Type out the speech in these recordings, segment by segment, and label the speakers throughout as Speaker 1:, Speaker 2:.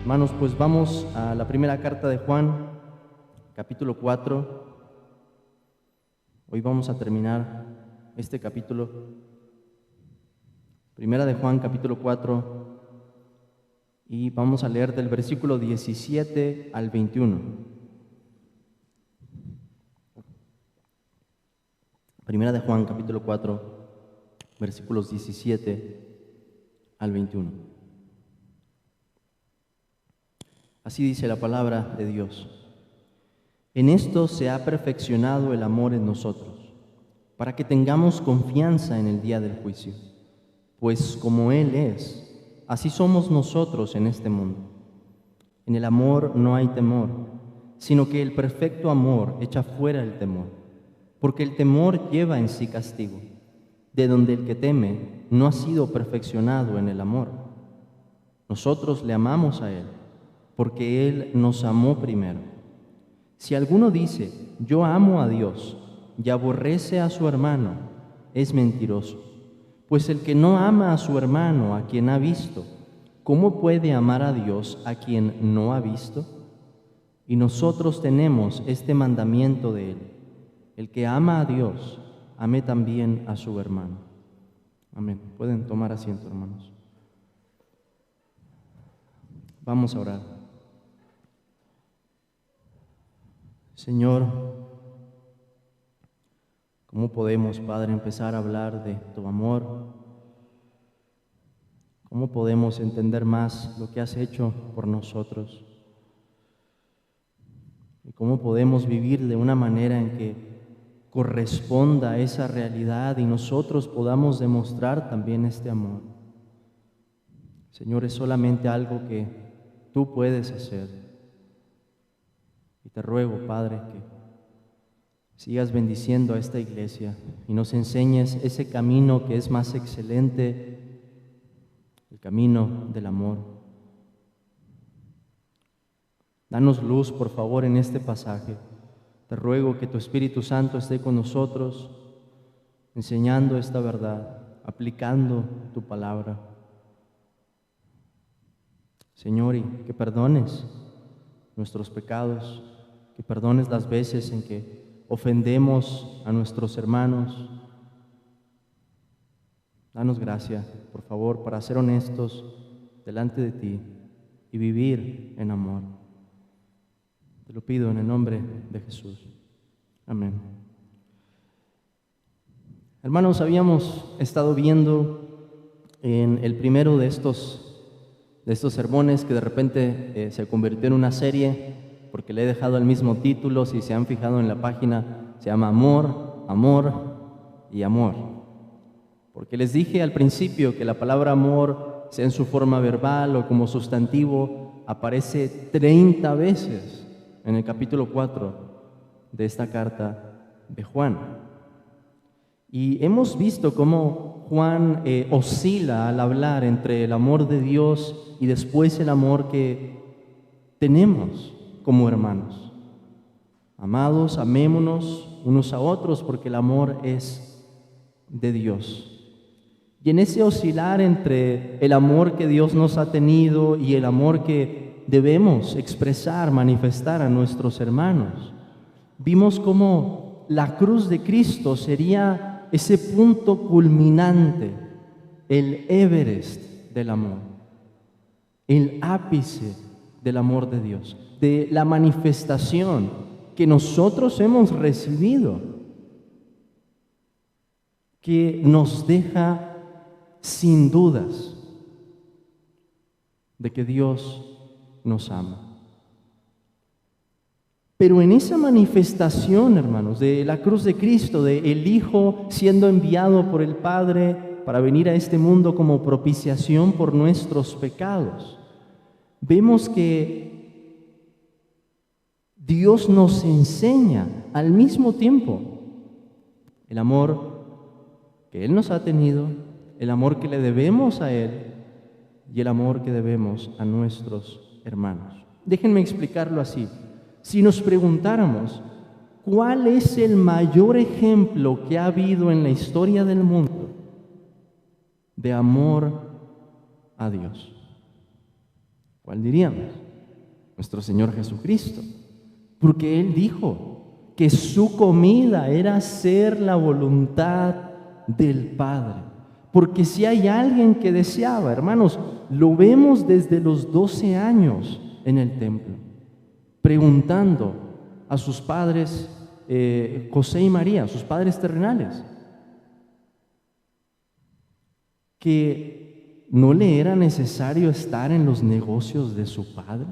Speaker 1: Hermanos, pues vamos a la primera carta de Juan, capítulo 4. Hoy vamos a terminar este capítulo. Primera de Juan, capítulo 4, y vamos a leer del versículo 17 al 21. Primera de Juan, capítulo 4, versículos 17 al 21. Así dice la palabra de Dios. En esto se ha perfeccionado el amor en nosotros, para que tengamos confianza en el día del juicio. Pues como Él es, así somos nosotros en este mundo. En el amor no hay temor, sino que el perfecto amor echa fuera el temor, porque el temor lleva en sí castigo, de donde el que teme no ha sido perfeccionado en el amor. Nosotros le amamos a Él, porque Él nos amó primero. Si alguno dice, yo amo a Dios, y aborrece a su hermano, es mentiroso. Pues el que no ama a su hermano, a quien ha visto, ¿cómo puede amar a Dios a quien no ha visto? Y nosotros tenemos este mandamiento de Él: el que ama a Dios, ame también a su hermano. Amén. Pueden tomar asiento, hermanos. Vamos a orar. Señor, ¿cómo podemos, Padre, empezar a hablar de tu amor? ¿Cómo podemos entender más lo que has hecho por nosotros? ¿Y cómo podemos vivir de una manera en que corresponda a esa realidad y nosotros podamos demostrar también este amor? Señor, es solamente algo que tú puedes hacer. Y te ruego, Padre, que sigas bendiciendo a esta iglesia y nos enseñes ese camino que es más excelente, el camino del amor. Danos luz, por favor, en este pasaje. Te ruego que tu Espíritu Santo esté con nosotros, enseñando esta verdad, aplicando tu palabra. Señor, y que perdones nuestros pecados, que perdones las veces en que ofendemos a nuestros hermanos. Danos gracia, por favor, para ser honestos delante de ti y vivir en amor. Te lo pido en el nombre de Jesús. Amén. Hermanos, habíamos estado viendo en el primero de estos sermones que de repente se convirtió en una serie, porque le he dejado el mismo título. Si se han fijado en la página, se llama Amor, Amor y Amor. Porque les dije al principio que la palabra amor, sea en su forma verbal o como sustantivo, aparece 30 veces en el capítulo 4 de esta carta de Juan. Y hemos visto cómo Juan oscila al hablar entre el amor de Dios y después el amor que tenemos como hermanos. Amados, amémonos unos a otros porque el amor es de Dios. Y en ese oscilar entre el amor que Dios nos ha tenido y el amor que debemos expresar, manifestar a nuestros hermanos, vimos cómo la cruz de Cristo sería ese punto culminante, el Everest del amor, el ápice del amor de Dios, de la manifestación que nosotros hemos recibido, que nos deja sin dudas de que Dios nos ama. Pero en esa manifestación, hermanos, de la cruz de Cristo, de el Hijo siendo enviado por el Padre para venir a este mundo como propiciación por nuestros pecados, vemos que Dios nos enseña al mismo tiempo el amor que Él nos ha tenido, el amor que le debemos a Él y el amor que debemos a nuestros hermanos. Déjenme explicarlo así. Si nos preguntáramos, ¿cuál es el mayor ejemplo que ha habido en la historia del mundo de amor a Dios? ¿Cuál diríamos? Nuestro Señor Jesucristo. Porque Él dijo que su comida era hacer la voluntad del Padre. Porque si hay alguien que deseaba, hermanos, lo vemos desde los 12 años en el templo, preguntando a sus padres, José y María, sus padres terrenales, que no le era necesario estar en los negocios de su padre,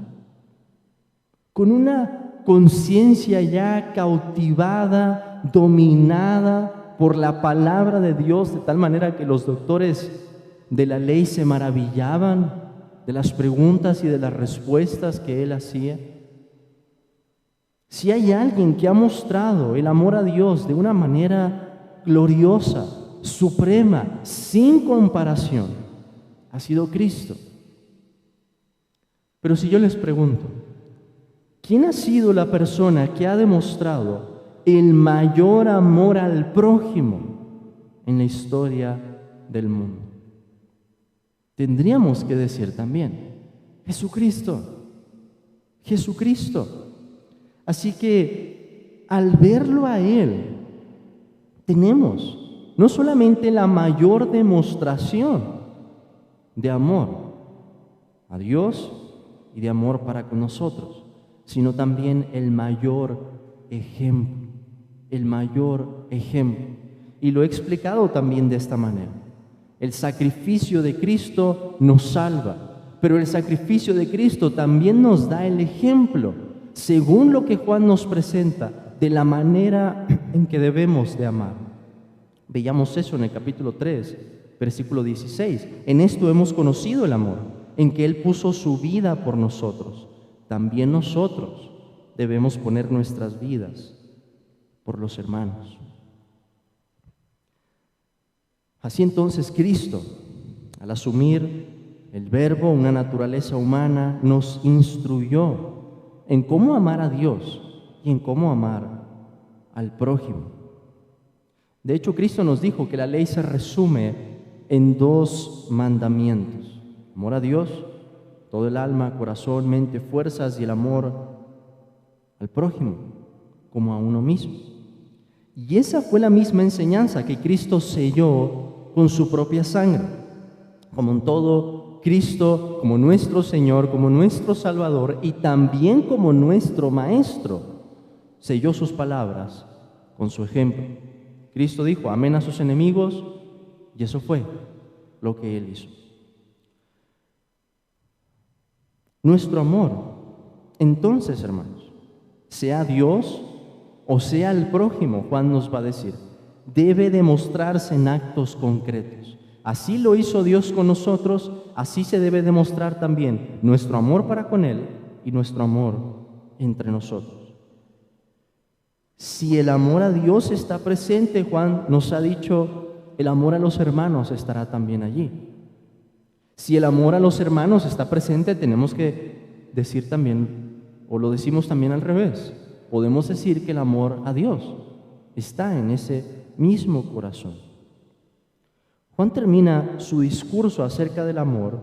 Speaker 1: con una conciencia ya cautivada, dominada por la palabra de Dios, de tal manera que los doctores de la ley se maravillaban de las preguntas y de las respuestas que él hacía. Si hay alguien que ha mostrado el amor a Dios de una manera gloriosa, suprema, sin comparación, ha sido Cristo. Pero si yo les pregunto, ¿quién ha sido la persona que ha demostrado el mayor amor al prójimo en la historia del mundo? Tendríamos que decir también, Jesucristo. Jesucristo. Así que al verlo a Él, tenemos no solamente la mayor demostración de amor a Dios y de amor para con nosotros, sino también el mayor ejemplo, el mayor ejemplo. Y lo he explicado también de esta manera. El sacrificio de Cristo nos salva, pero el sacrificio de Cristo también nos da el ejemplo, según lo que Juan nos presenta, de la manera en que debemos de amar. Veíamos eso en el capítulo 3, versículo 16. En esto hemos conocido el amor, en que Él puso su vida por nosotros. También nosotros debemos poner nuestras vidas por los hermanos. Así entonces Cristo, al asumir el verbo, una naturaleza humana, nos instruyó en cómo amar a Dios y en cómo amar al prójimo. De hecho, Cristo nos dijo que la ley se resume en 2 mandamientos: amor a Dios, todo el alma, corazón, mente, fuerzas, y el amor al prójimo como a uno mismo. Y esa fue la misma enseñanza que Cristo selló con su propia sangre. Como en todo, Cristo, como nuestro Señor, como nuestro Salvador y también como nuestro Maestro, selló sus palabras con su ejemplo. Cristo dijo: amen a sus enemigos, y eso fue lo que Él hizo. Nuestro amor, entonces, hermanos, sea a Dios o sea al prójimo, Juan nos va a decir, debe demostrarse en actos concretos. Así lo hizo Dios con nosotros, así se debe demostrar también nuestro amor para con Él y nuestro amor entre nosotros. Si el amor a Dios está presente, Juan nos ha dicho, el amor a los hermanos estará también allí. Si el amor a los hermanos está presente, tenemos que decir también, o lo decimos también al revés, podemos decir que el amor a Dios está en ese mismo corazón. Juan termina su discurso acerca del amor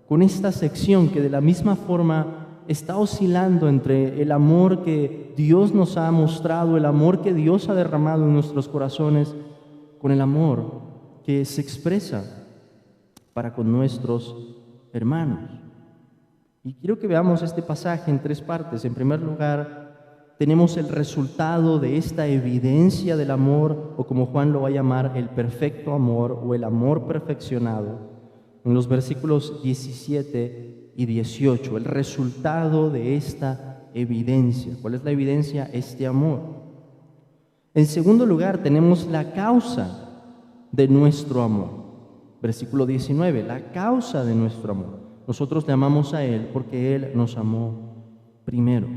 Speaker 1: con esta sección que de la misma forma está oscilando entre el amor que Dios nos ha mostrado, el amor que Dios ha derramado en nuestros corazones, con el amor que se expresa para con nuestros hermanos. Y quiero que veamos este pasaje en 3 partes. En primer lugar, tenemos el resultado de esta evidencia del amor, o como Juan lo va a llamar, el perfecto amor o el amor perfeccionado, en los versículos 17 y 18, el resultado de esta evidencia. ¿Cuál es la evidencia? Este amor. En segundo lugar, tenemos la causa de nuestro amor. Versículo 19, la causa de nuestro amor. Nosotros le amamos a Él porque Él nos amó primero.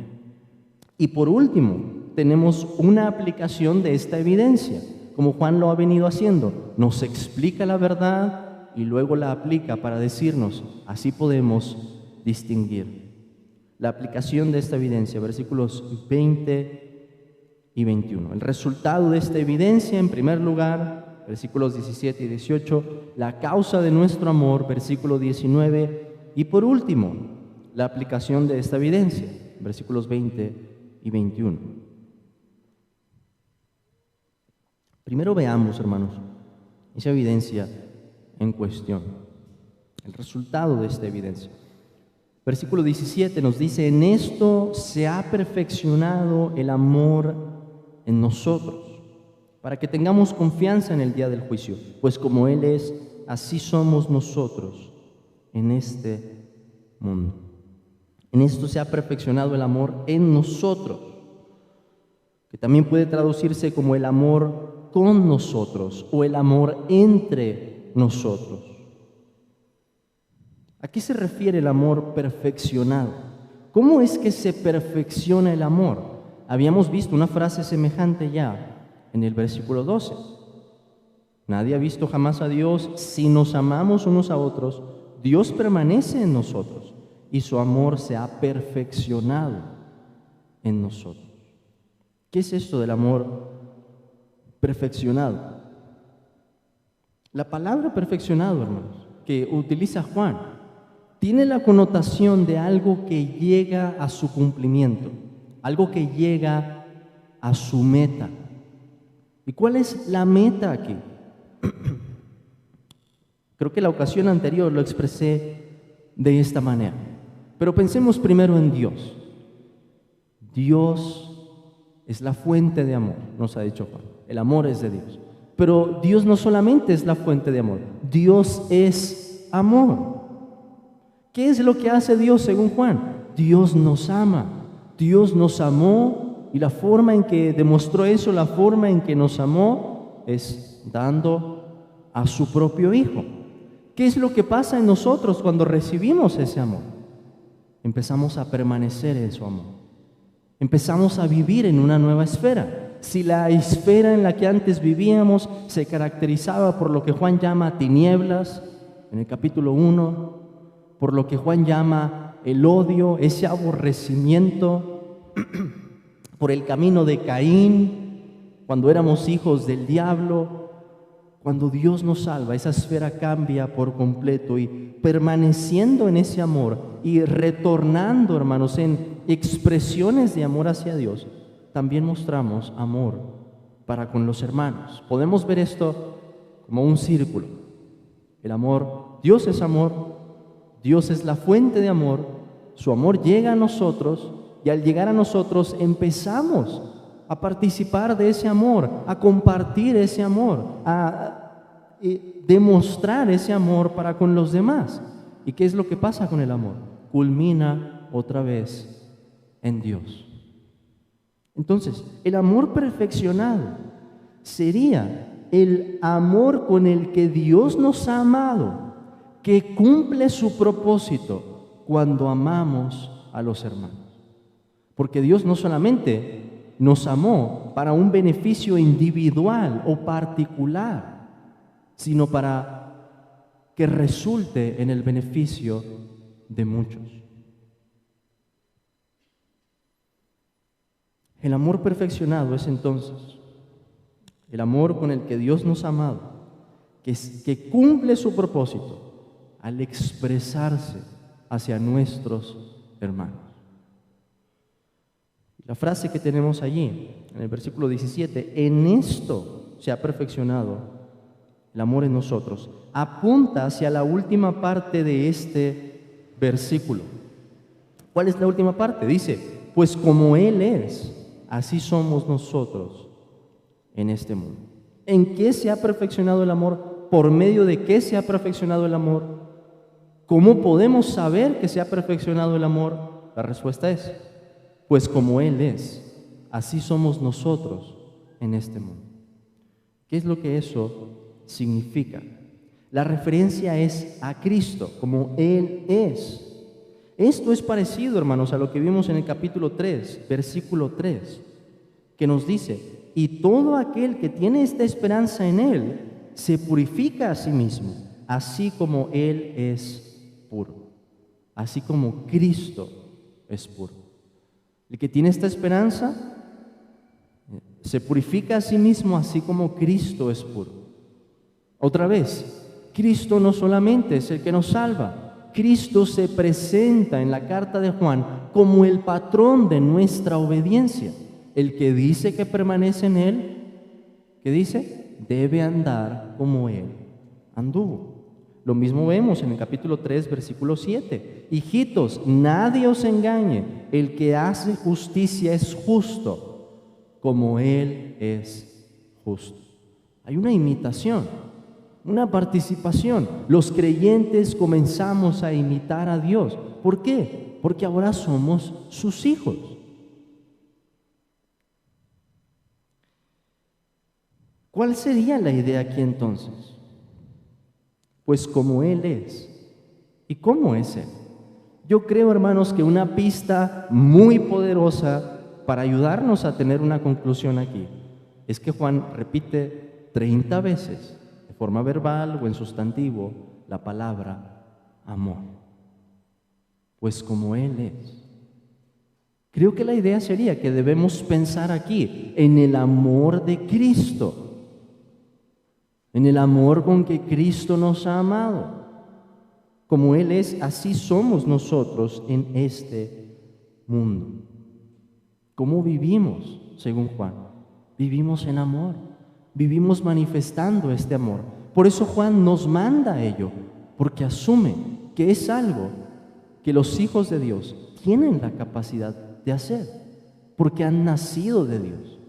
Speaker 1: Y por último, tenemos una aplicación de esta evidencia, como Juan lo ha venido haciendo. Nos explica la verdad y luego la aplica para decirnos, así podemos distinguir. La aplicación de esta evidencia, versículos 20 y 21. El resultado de esta evidencia, en primer lugar, versículos 17 y 18, la causa de nuestro amor, versículo 19, y por último, la aplicación de esta evidencia, versículos 20 y 21. Primero veamos, hermanos, esa evidencia en cuestión, el resultado de esta evidencia. Versículo 17 nos dice: en esto se ha perfeccionado el amor en nosotros, para que tengamos confianza en el día del juicio, pues como Él es, así somos nosotros en este mundo. En esto se ha perfeccionado el amor en nosotros, que también puede traducirse como el amor con nosotros o el amor entre nosotros. ¿A qué se refiere el amor perfeccionado? ¿Cómo es que se perfecciona el amor? Habíamos visto una frase semejante ya en el versículo 12. Nadie ha visto jamás a Dios. Si nos amamos unos a otros, Dios permanece en nosotros y su amor se ha perfeccionado en nosotros. ¿Qué es esto del amor perfeccionado? La palabra perfeccionado, hermanos, que utiliza Juan, tiene la connotación de algo que llega a su cumplimiento, algo que llega a su meta. ¿Y cuál es la meta aquí? Creo que la ocasión anterior lo expresé de esta manera, pero pensemos primero en Dios. Dios es la fuente de amor, nos ha dicho Juan. El amor es de Dios. Pero Dios no solamente es la fuente de amor, Dios es amor. ¿Qué es lo que hace Dios según Juan? Dios nos ama. Dios nos amó. Y la forma en que demostró eso, la forma en que nos amó, es dando a su propio Hijo. ¿Qué es lo que pasa en nosotros cuando recibimos ese amor? Empezamos a permanecer en su amor. Empezamos a vivir en una nueva esfera. Si la esfera en la que antes vivíamos se caracterizaba por lo que Juan llama tinieblas, en el capítulo 1, por lo que Juan llama el odio, ese aborrecimiento, por el camino de Caín, cuando éramos hijos del diablo. Cuando Dios nos salva, esa esfera cambia por completo, y permaneciendo en ese amor y retornando, hermanos, en expresiones de amor hacia Dios, también mostramos amor para con los hermanos. Podemos ver esto como un círculo. El amor, Dios es amor, Dios es la fuente de amor, su amor llega a nosotros, y al llegar a nosotros empezamos a participar de ese amor, a compartir ese amor, a demostrar ese amor para con los demás. ¿Y qué es lo que pasa con el amor? Culmina otra vez en Dios. Entonces, el amor perfeccionado sería el amor con el que Dios nos ha amado, que cumple su propósito cuando amamos a los hermanos. Porque Dios no solamente nos amó para un beneficio individual o particular, sino para que resulte en el beneficio de muchos. El amor perfeccionado es entonces el amor con el que Dios nos ha amado, que cumple su propósito al expresarse hacia nuestros hermanos. La frase que tenemos allí, en el versículo 17, en esto se ha perfeccionado el amor en nosotros, apunta hacia la última parte de este versículo. ¿Cuál es la última parte? Dice, pues como Él es, así somos nosotros en este mundo. ¿En qué se ha perfeccionado el amor? ¿Por medio de qué se ha perfeccionado el amor? ¿Cómo podemos saber que se ha perfeccionado el amor? La respuesta es, pues como Él es, así somos nosotros en este mundo. ¿Qué es lo que eso significa? La referencia es a Cristo, como Él es. Esto es parecido, hermanos, a lo que vimos en el capítulo 3, versículo 3, que nos dice, y todo aquel que tiene esta esperanza en Él, se purifica a sí mismo, así como Él es puro, así como Cristo es puro. El que tiene esta esperanza se purifica a sí mismo, así como Cristo es puro. Otra vez, Cristo no solamente es el que nos salva, Cristo se presenta en la carta de Juan como el patrón de nuestra obediencia. El que dice que permanece en Él, ¿qué dice? Debe andar como Él anduvo. Lo mismo vemos en el capítulo 3, versículo 7. Hijitos, nadie os engañe. El que hace justicia es justo, como Él es justo. Hay una imitación, una participación. Los creyentes comenzamos a imitar a Dios. ¿Por qué? Porque ahora somos sus hijos. ¿Cuál sería la idea aquí entonces? Pues como Él es. ¿Y cómo es Él? Yo creo, hermanos, que una pista muy poderosa para ayudarnos a tener una conclusión aquí es que Juan repite 30 veces, de forma verbal o en sustantivo, la palabra amor. Pues como Él es. Creo que la idea sería que debemos pensar aquí en el amor de Cristo, en el amor con que Cristo nos ha amado. Como Él es, así somos nosotros en este mundo. ¿Cómo vivimos, según Juan? Vivimos en amor, vivimos manifestando este amor. Por eso Juan nos manda ello, porque asume que es algo que los hijos de Dios tienen la capacidad de hacer, porque han nacido de Dios.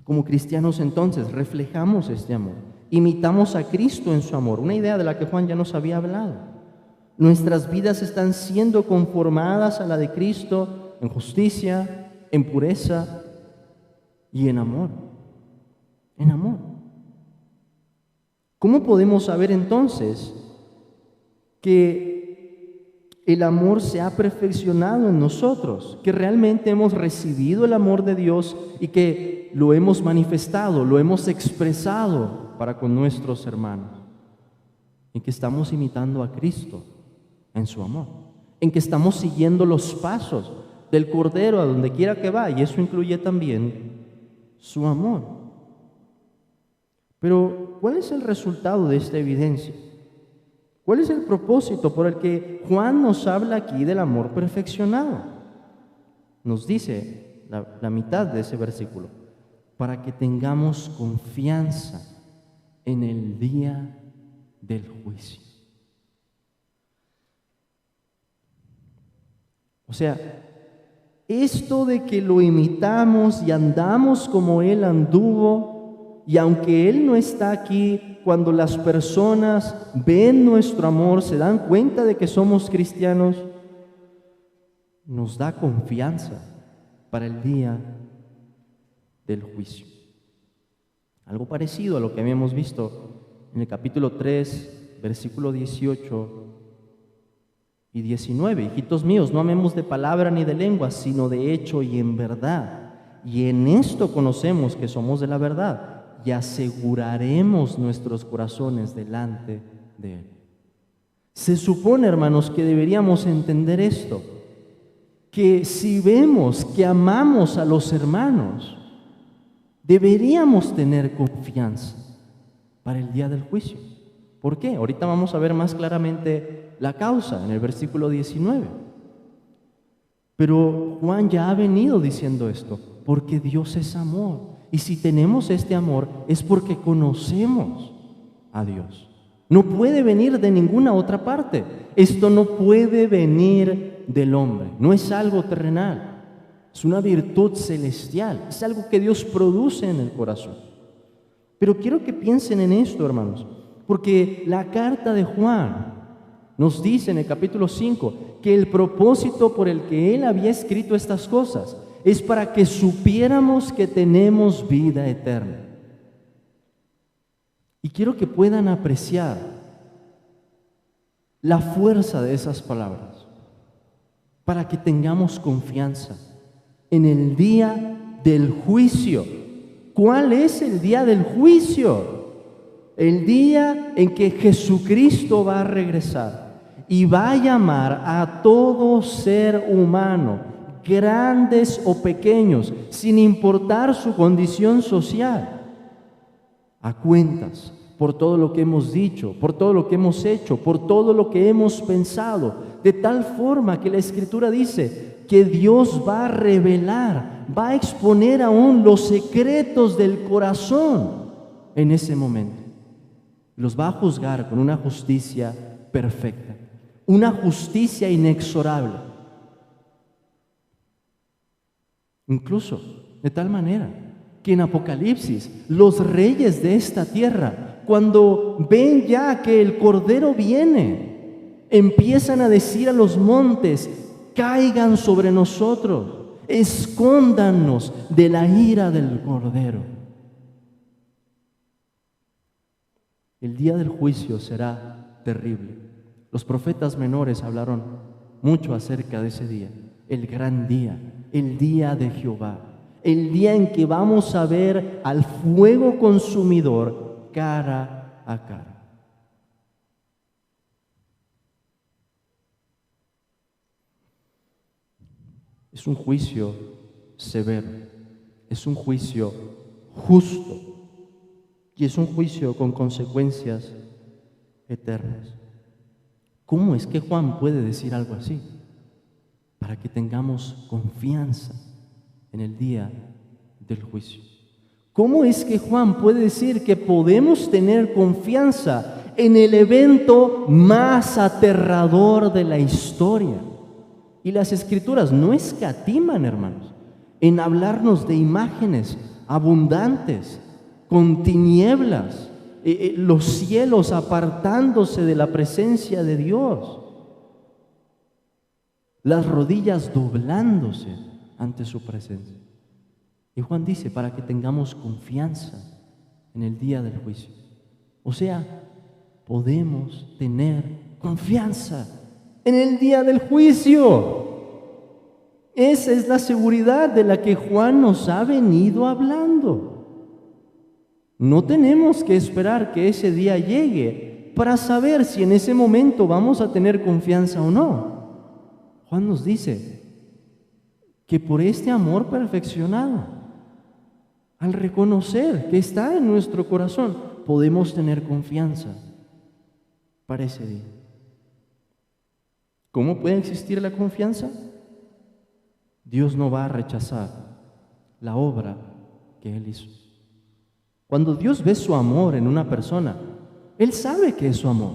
Speaker 1: Como cristianos entonces reflejamos este amor, imitamos a Cristo en su amor, una idea de la que Juan ya nos había hablado. Nuestras vidas están siendo conformadas a la de Cristo en justicia, en pureza y en amor. En amor. ¿Cómo podemos saber entonces que el amor se ha perfeccionado en nosotros, que realmente hemos recibido el amor de Dios y que lo hemos manifestado, lo hemos expresado para con nuestros hermanos? En que estamos imitando a Cristo en su amor, en que estamos siguiendo los pasos del Cordero a donde quiera que va, y eso incluye también su amor. Pero, ¿cuál es el resultado de esta evidencia? ¿Cuál es el propósito por el que Juan nos habla aquí del amor perfeccionado? Nos dice la mitad de ese versículo: para que tengamos confianza en el día del juicio. O sea, esto de que lo imitamos y andamos como Él anduvo, y aunque Él no está aquí, cuando las personas ven nuestro amor, se dan cuenta de que somos cristianos, nos da confianza para el día del juicio. Algo parecido a lo que habíamos visto en el capítulo 3, versículo 18 y 19. Hijitos míos, no amemos de palabra ni de lengua, sino de hecho y en verdad. Y en esto conocemos que somos de la verdad, y aseguraremos nuestros corazones delante de Él. Se supone, hermanos, que deberíamos entender esto, que si vemos que amamos a los hermanos, deberíamos tener confianza para el día del juicio. ¿Por qué? Ahorita vamos a ver más claramente la causa en el versículo 19. Pero Juan ya ha venido diciendo esto, porque Dios es amor. Y si tenemos este amor es porque conocemos a Dios. No puede venir de ninguna otra parte. Esto no puede venir del hombre. No es algo terrenal. Es una virtud celestial. Es algo que Dios produce en el corazón. Pero quiero que piensen en esto, hermanos, porque la carta de Juan nos dice en el capítulo 5 que el propósito por el que él había escrito estas cosas es para que supiéramos que tenemos vida eterna. Y quiero que puedan apreciar la fuerza de esas palabras, para que tengamos confianza en el día del juicio. ¿Cuál es el día del juicio? El día en que Jesucristo va a regresar y va a llamar a todo ser humano, grandes o pequeños, sin importar su condición social, a cuentas por todo lo que hemos dicho, por todo lo que hemos hecho, por todo lo que hemos pensado, de tal forma que la Escritura dice que Dios va a revelar, va a exponer aún los secretos del corazón en ese momento. Los va a juzgar con una justicia perfecta, una justicia inexorable. Incluso de tal manera que en Apocalipsis los reyes de esta tierra, cuando ven ya que el Cordero viene, empiezan a decir a los montes: caigan sobre nosotros, escóndanos de la ira del Cordero. El día del juicio será terrible. Los profetas menores hablaron mucho acerca de ese día, el gran día, el día de Jehová, el día en que vamos a ver al fuego consumidor cara a cara. Es un juicio severo, es un juicio justo y es un juicio con consecuencias eternas. ¿Cómo es que Juan puede decir algo así? Para que tengamos confianza en el día del juicio. ¿Cómo es que Juan puede decir que podemos tener confianza en el evento más aterrador de la historia? Y las Escrituras no escatiman, hermanos, en hablarnos de imágenes abundantes, con tinieblas, los cielos apartándose de la presencia de Dios, las rodillas doblándose ante su presencia. Y Juan dice, para que tengamos confianza en el día del juicio. O sea, podemos tener confianza en el día del juicio. Esa es la seguridad de la que Juan nos ha venido hablando. No tenemos que esperar que ese día llegue para saber si en ese momento vamos a tener confianza o no. Juan nos dice que por este amor perfeccionado, al reconocer que está en nuestro corazón, podemos tener confianza para ese día. ¿Cómo puede existir la confianza? Dios no va a rechazar la obra que Él hizo. Cuando Dios ve su amor en una persona, Él sabe que es su amor.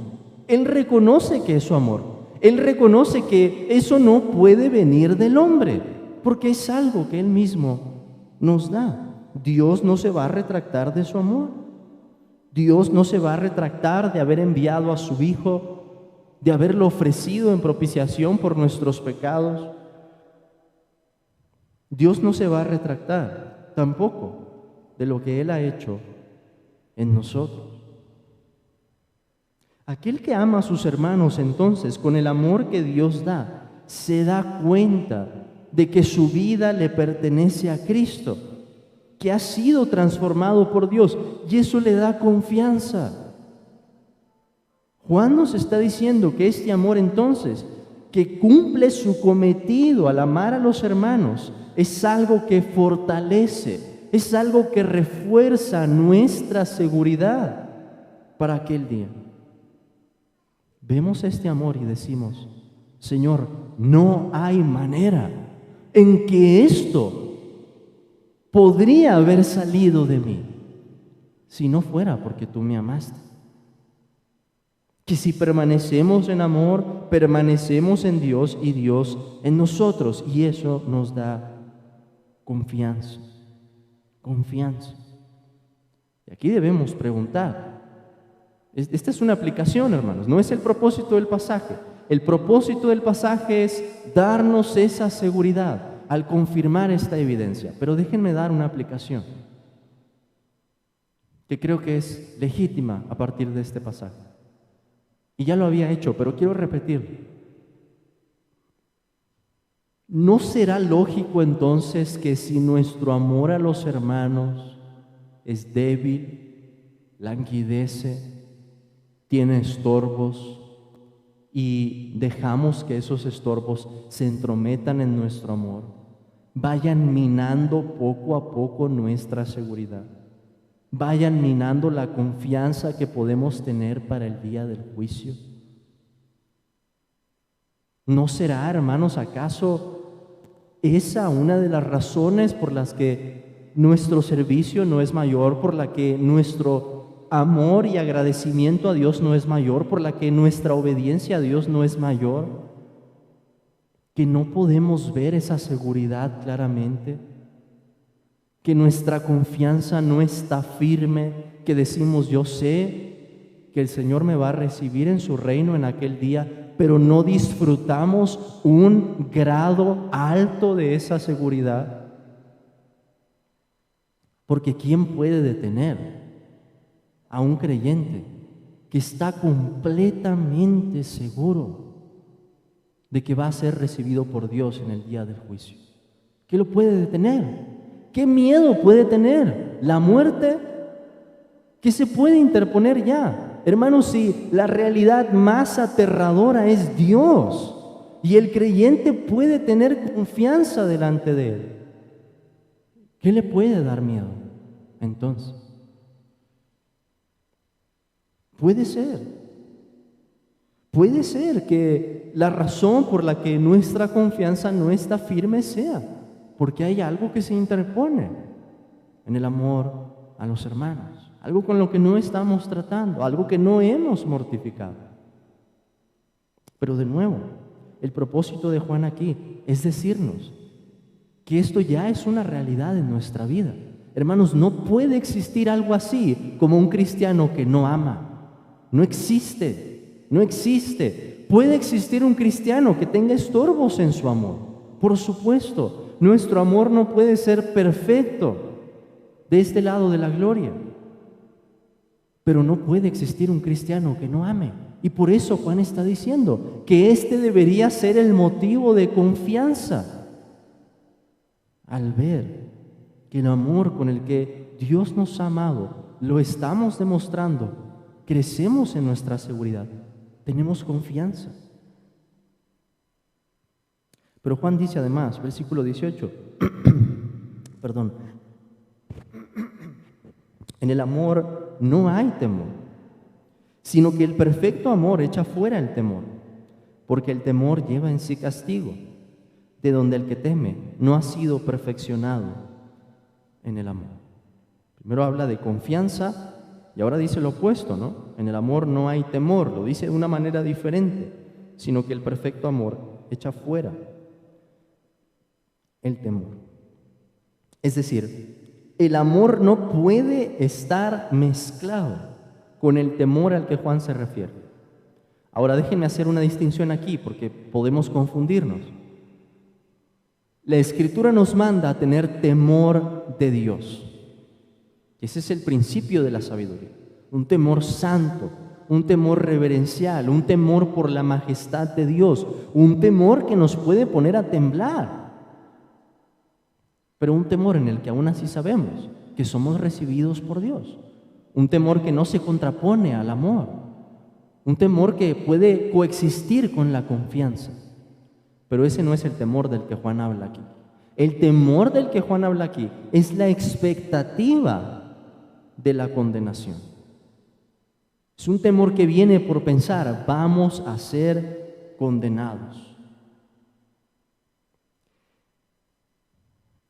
Speaker 1: Él reconoce que es su amor. Él reconoce que eso no puede venir del hombre, porque es algo que Él mismo nos da. Dios no se va a retractar de su amor. Dios no se va a retractar de haber enviado a su Hijo, de haberlo ofrecido en propiciación por nuestros pecados. Dios no se va a retractar tampoco de lo que Él ha hecho en nosotros. Aquel que ama a sus hermanos, entonces, con el amor que Dios da, se da cuenta de que su vida le pertenece a Cristo, que ha sido transformado por Dios, y eso le da confianza. Juan nos está diciendo que este amor, entonces, que cumple su cometido al amar a los hermanos, es algo que fortalece, es algo que refuerza nuestra seguridad para aquel día. Vemos este amor y decimos: Señor, no hay manera en que esto podría haber salido de mí si no fuera porque tú me amaste. Que si permanecemos en amor, permanecemos en Dios y Dios en nosotros, y eso nos da confianza. Confianza. Y aquí debemos preguntar. Esta es una aplicación, hermanos, no es el propósito del pasaje. El propósito del pasaje es darnos esa seguridad al confirmar esta evidencia. Pero déjenme dar una aplicación que creo que es legítima a partir de este pasaje. Y ya lo había hecho, pero quiero repetirlo. ¿No será lógico entonces que si nuestro amor a los hermanos es débil, languidece, tiene estorbos, y dejamos que esos estorbos se entrometan en nuestro amor, vayan minando poco a poco nuestra seguridad? vayan minando la confianza que podemos tener para el día del juicio? ¿No será, hermanos, acaso esa una de las razones por las que nuestro servicio no es mayor, por la que nuestro amor y agradecimiento a Dios no es mayor, por la que nuestra obediencia a Dios no es mayor? Que no podemos ver esa seguridad claramente, que nuestra confianza no está firme, que decimos, yo sé que el Señor me va a recibir en su reino en aquel día, pero no disfrutamos un grado alto de esa seguridad. Porque ¿quién puede detener a un creyente que está completamente seguro de que va a ser recibido por Dios en el día del juicio? ¿Qué lo puede detener? ¿Qué miedo puede tener? ¿La muerte? ¿Qué se puede interponer ya? Hermanos, si la realidad más aterradora es Dios y el creyente puede tener confianza delante de Él, ¿qué le puede dar miedo entonces? Puede ser que la razón por la que nuestra confianza no está firme sea porque hay algo que se interpone en el amor a los hermanos, algo con lo que no estamos tratando, algo que no hemos mortificado. Pero de nuevo, el propósito de Juan aquí es decirnos que esto ya es una realidad en nuestra vida. Hermanos, no puede existir algo así como un cristiano que no ama. No existe. Puede existir un cristiano que tenga estorbos en su amor. Por supuesto, nuestro amor no puede ser perfecto de este lado de la gloria. Pero no puede existir un cristiano que no ame. Y por eso Juan está diciendo que este debería ser el motivo de confianza. Al ver que el amor con el que Dios nos ha amado lo estamos demostrando, crecemos en nuestra seguridad, tenemos confianza. Pero Juan dice además, versículo 18, perdón, en el amor no hay temor, sino que el perfecto amor echa fuera el temor, porque el temor lleva en sí castigo, de donde el que teme no ha sido perfeccionado en el amor. Primero habla de confianza y ahora dice lo opuesto, ¿no? En el amor no hay temor, lo dice de una manera diferente, sino que el perfecto amor echa fuera el temor. Es decir, el amor no puede estar mezclado con el temor al que Juan se refiere. Ahora déjenme hacer una distinción aquí porque podemos confundirnos. La Escritura nos manda a tener temor de Dios. Ese es el principio de la sabiduría. Un temor santo, un temor reverencial, un temor por la majestad de Dios, un temor que nos puede poner a temblar. Pero un temor en el que aún así sabemos que somos recibidos por Dios. Un temor que no se contrapone al amor. Un temor que puede coexistir con la confianza. Pero ese no es el temor del que Juan habla aquí. El temor del que Juan habla aquí es la expectativa de la condenación. Es un temor que viene por pensar, vamos a ser condenados.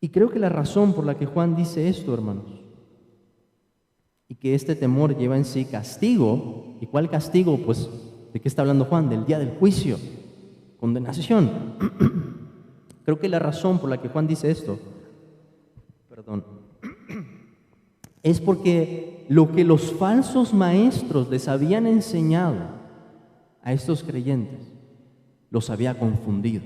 Speaker 1: Y creo que la razón por la que Juan dice esto, hermanos, y que este temor lleva en sí castigo, ¿y cuál castigo? Pues, ¿de qué está hablando Juan? Del día del juicio, condenación. Creo que la razón por la que Juan dice esto, es porque lo que los falsos maestros les habían enseñado a estos creyentes, los había confundido.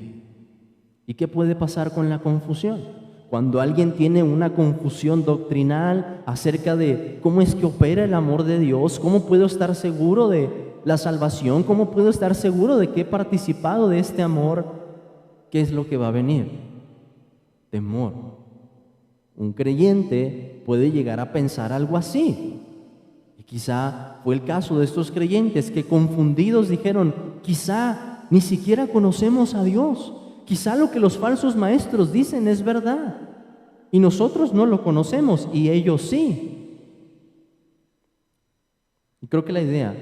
Speaker 1: ¿Y qué puede pasar con la confusión? Cuando alguien tiene una confusión doctrinal acerca de cómo es que opera el amor de Dios, cómo puedo estar seguro de la salvación, cómo puedo estar seguro de que he participado de este amor, ¿qué es lo que va a venir? Temor. Un creyente puede llegar a pensar algo así. Y quizá fue el caso de estos creyentes que confundidos dijeron, quizá ni siquiera conocemos a Dios. Quizá lo que los falsos maestros dicen es verdad y nosotros no lo conocemos y ellos sí. Y creo que la idea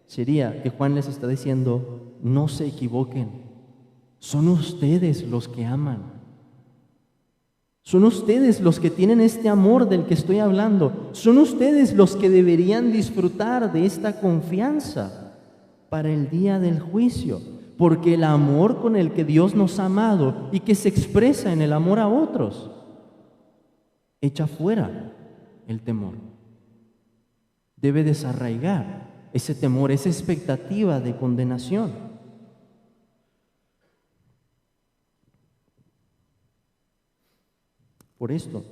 Speaker 1: sería que Juan les está diciendo, no se equivoquen, son ustedes los que aman. Son ustedes los que tienen este amor del que estoy hablando. Son ustedes los que deberían disfrutar de esta confianza para el día del juicio. Porque el amor con el que Dios nos ha amado y que se expresa en el amor a otros, echa fuera el temor. Debe desarraigar ese temor, esa expectativa de condenación. Por esto,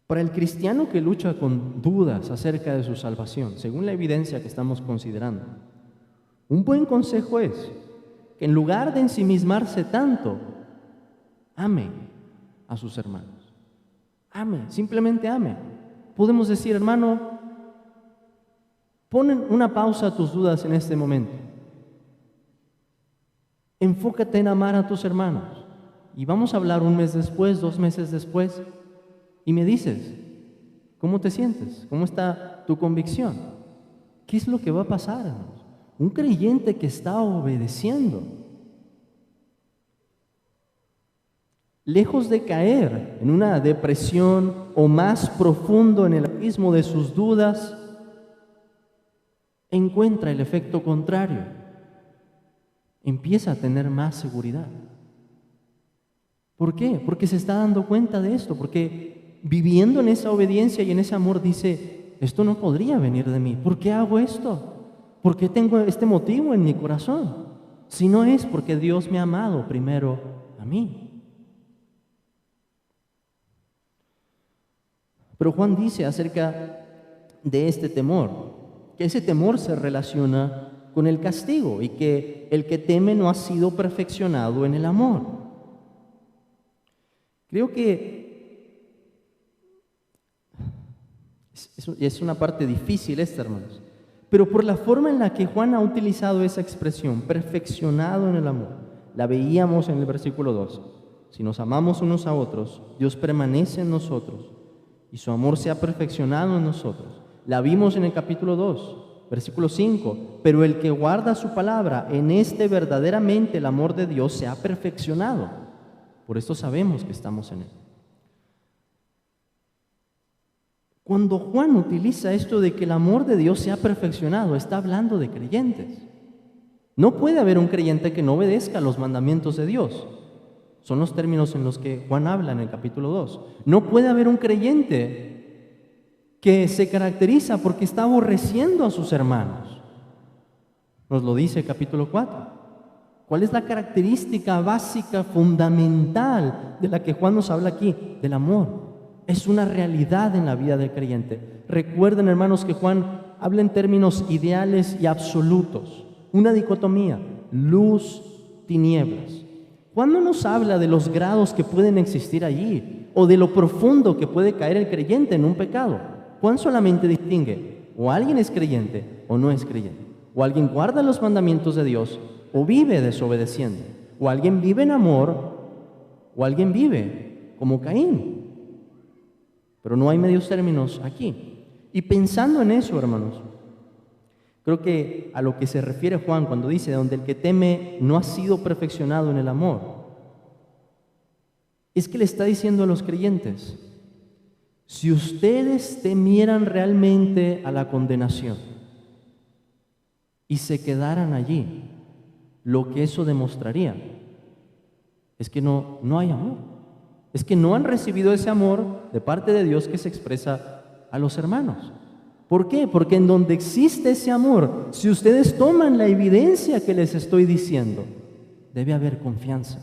Speaker 1: para el cristiano que lucha con dudas acerca de su salvación, según la evidencia que estamos considerando, un buen consejo es que en lugar de ensimismarse tanto, ame a sus hermanos. Ame, simplemente ame. Podemos decir, hermano, pon una pausa a tus dudas en este momento. Enfócate en amar a tus hermanos. Y vamos a hablar un mes después, 2 meses después, y me dices, ¿cómo te sientes? ¿Cómo está tu convicción? ¿Qué es lo que va a pasar, hermanos? Un creyente que está obedeciendo, lejos de caer en una depresión o más profundo en el abismo de sus dudas, encuentra el efecto contrario. Empieza a tener más seguridad. ¿Por qué? Porque se está dando cuenta de esto, porque viviendo en esa obediencia y en ese amor dice, esto no podría venir de mí. ¿Por qué hago esto? ¿Por qué tengo este motivo en mi corazón? Si no es porque Dios me ha amado primero a mí. Pero Juan dice acerca de este temor, que ese temor se relaciona con el castigo y que el que teme no ha sido perfeccionado en el amor. Creo que es una parte difícil esta, hermanos, pero por la forma en la que Juan ha utilizado esa expresión, perfeccionado en el amor, la veíamos en el versículo 2. Si nos amamos unos a otros, Dios permanece en nosotros y su amor se ha perfeccionado en nosotros. La vimos en el capítulo 2, versículo 5. Pero el que guarda su palabra, en este verdaderamente el amor de Dios se ha perfeccionado. Por esto sabemos que estamos en él. Cuando Juan utiliza esto de que el amor de Dios se ha perfeccionado, está hablando de creyentes. No puede haber un creyente que no obedezca los mandamientos de Dios. Son los términos en los que Juan habla en el capítulo 2. No puede haber un creyente que se caracteriza porque está aborreciendo a sus hermanos. Nos lo dice el capítulo 4. ¿Cuál es la característica básica, fundamental de la que Juan nos habla aquí? Del amor. Es una realidad en la vida del creyente. Recuerden, hermanos, que Juan habla en términos ideales y absolutos. Una dicotomía, luz, tinieblas. Juan no nos habla de los grados que pueden existir allí o de lo profundo que puede caer el creyente en un pecado. Juan solamente distingue, o alguien es creyente o no es creyente. O alguien guarda los mandamientos de Dios o vive desobedeciendo. O alguien vive en amor o alguien vive como Caín. Pero no hay medios términos aquí. Y pensando en eso, hermanos, creo que a lo que se refiere Juan cuando dice, donde el que teme no ha sido perfeccionado en el amor, es que le está diciendo a los creyentes, si ustedes temieran realmente a la condenación y se quedaran allí, lo que eso demostraría es que no hay amor. Es que no han recibido ese amor de parte de Dios que se expresa a los hermanos. ¿Por qué? Porque en donde existe ese amor, si ustedes toman la evidencia que les estoy diciendo, debe haber confianza,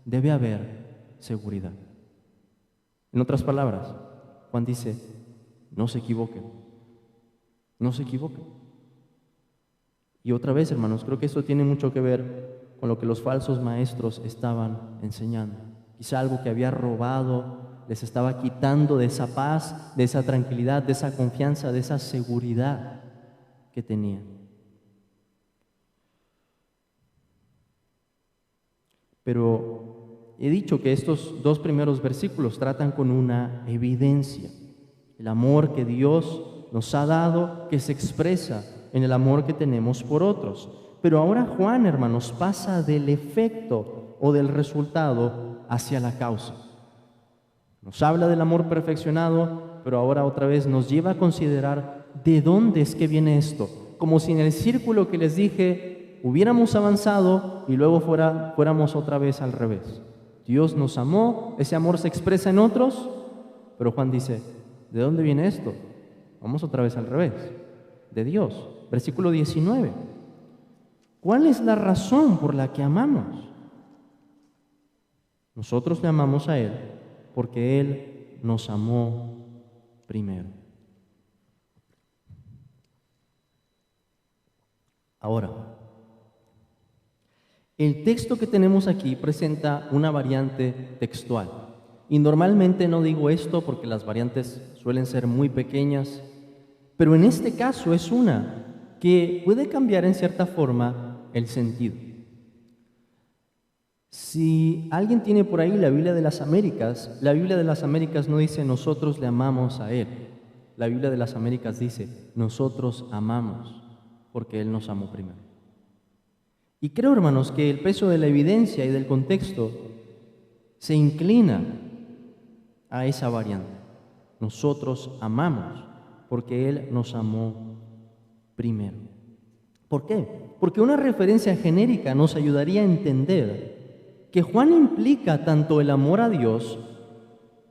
Speaker 1: debe haber seguridad. En otras palabras, Juan dice, no se equivoquen, no se equivoquen. Y otra vez, hermanos, creo que esto tiene mucho que ver con lo que los falsos maestros estaban enseñando. Quizá algo que había robado les estaba quitando de esa paz, de esa tranquilidad, de esa confianza, de esa seguridad que tenían. Pero he dicho que estos 2 primeros versículos tratan con una evidencia. El amor que Dios nos ha dado, que se expresa en el amor que tenemos por otros. Pero ahora Juan, hermanos, pasa del efecto o del resultado hacia la causa. Nos habla del amor perfeccionado, pero ahora otra vez nos lleva a considerar de dónde es que viene esto. Como si en el círculo que les dije hubiéramos avanzado y luego fuéramos otra vez al revés. Dios nos amó, ese amor se expresa en otros, pero Juan dice, ¿de dónde viene esto? Vamos otra vez al revés, de Dios. Versículo 19. ¿Cuál es la razón por la que amamos? Nosotros le amamos a Él porque Él nos amó primero. Ahora, el texto que tenemos aquí presenta una variante textual. Y normalmente no digo esto porque las variantes suelen ser muy pequeñas, pero en este caso es una que puede cambiar en cierta forma el sentido. Si alguien tiene por ahí la Biblia de las Américas no dice nosotros le amamos a Él. La Biblia de las Américas dice nosotros amamos porque Él nos amó primero. Y creo, hermanos, que el peso de la evidencia y del contexto se inclina a esa variante. Nosotros amamos porque Él nos amó primero. ¿Por qué? Porque una referencia genérica nos ayudaría a entender que Juan implica tanto el amor a Dios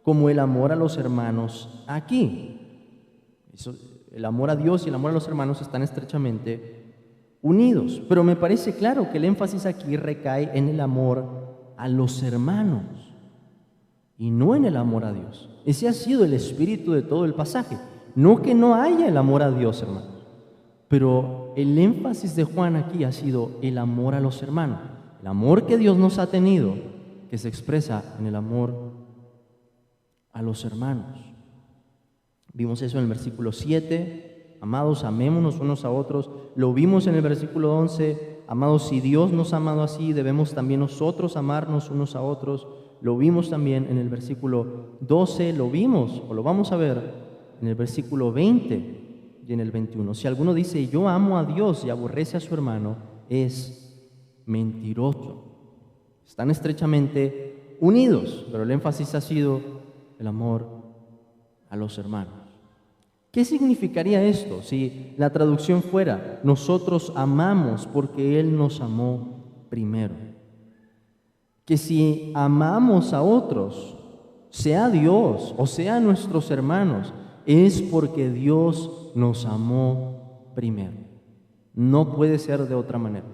Speaker 1: como el amor a los hermanos aquí. El amor a Dios y el amor a los hermanos están estrechamente unidos, pero me parece claro que el énfasis aquí recae en el amor a los hermanos y no en el amor a Dios. Ese ha sido el espíritu de todo el pasaje. No que no haya el amor a Dios, hermanos, pero el énfasis de Juan aquí ha sido el amor a los hermanos, el amor que Dios nos ha tenido, que se expresa en el amor a los hermanos. Vimos eso en el versículo 7. Amados, amémonos unos a otros. Lo vimos en el versículo 11. Amados, si Dios nos ha amado así, debemos también nosotros amarnos unos a otros. Lo vimos también en el versículo 12. Lo vimos, o lo vamos a ver, en el versículo 20 y en el 21. Si alguno dice, yo amo a Dios y aborrece a su hermano, es mentiroso. Están estrechamente unidos, pero el énfasis ha sido el amor a los hermanos. ¿Qué significaría esto si la traducción fuera, nosotros amamos porque Él nos amó primero? Que si amamos a otros, sea Dios o sea nuestros hermanos, es porque Dios nos amó primero. No puede ser de otra manera.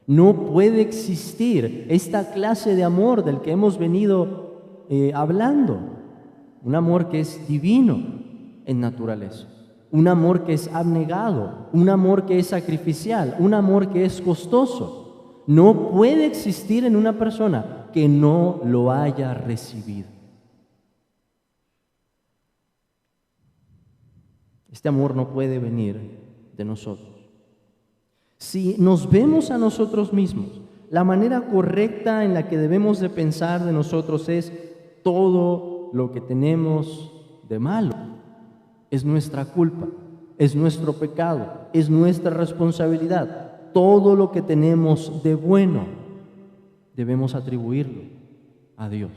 Speaker 1: No puede existir esta clase de amor del que hemos venido hablando. Un amor que es divino en naturaleza, un amor que es abnegado, un amor que es sacrificial, un amor que es costoso. No puede existir en una persona que no lo haya recibido. Este amor no puede venir de nosotros. Si nos vemos a nosotros mismos, la manera correcta en la que debemos de pensar de nosotros es todo lo que tenemos de malo. Es nuestra culpa, es nuestro pecado, es nuestra responsabilidad. Todo lo que tenemos de bueno debemos atribuirlo a Dios.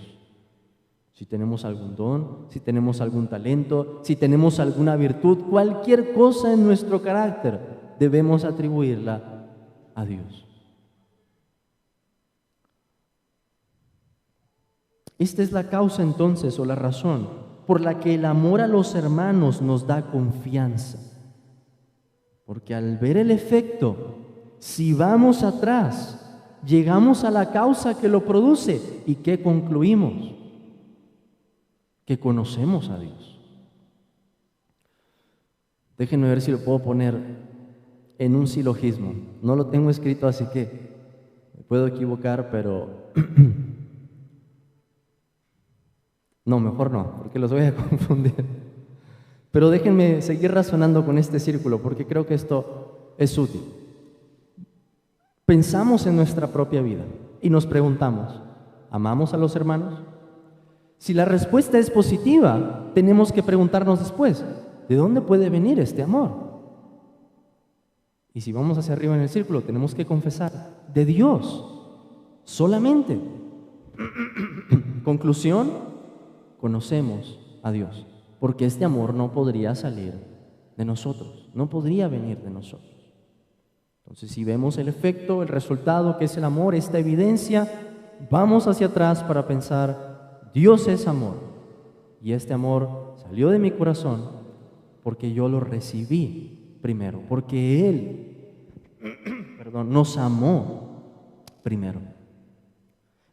Speaker 1: Si tenemos algún don, si tenemos algún talento, si tenemos alguna virtud, cualquier cosa en nuestro carácter, debemos atribuirla a Dios. Esta es la causa entonces, o la razón, por la que el amor a los hermanos nos da confianza. Porque al ver el efecto, si vamos atrás, llegamos a la causa que lo produce. ¿Y qué concluimos? Que conocemos a Dios. Déjenme ver si lo puedo poner en un silogismo. No lo tengo escrito, así que me puedo equivocar, pero no, mejor no, porque los voy a confundir. Pero déjenme seguir razonando con este círculo, porque creo que esto es útil. Pensamos en nuestra propia vida y nos preguntamos, ¿amamos a los hermanos? Si la respuesta es positiva, tenemos que preguntarnos después, ¿de dónde puede venir este amor? Y si vamos hacia arriba en el círculo, tenemos que confesar, de Dios, solamente. Conclusión, conocemos a Dios, porque este amor no podría salir de nosotros, no podría venir de nosotros. Entonces, si vemos el efecto, el resultado que es el amor, esta evidencia, vamos hacia atrás para pensar, Dios es amor, y este amor salió de mi corazón porque yo lo recibí primero, porque Él, nos amó primero.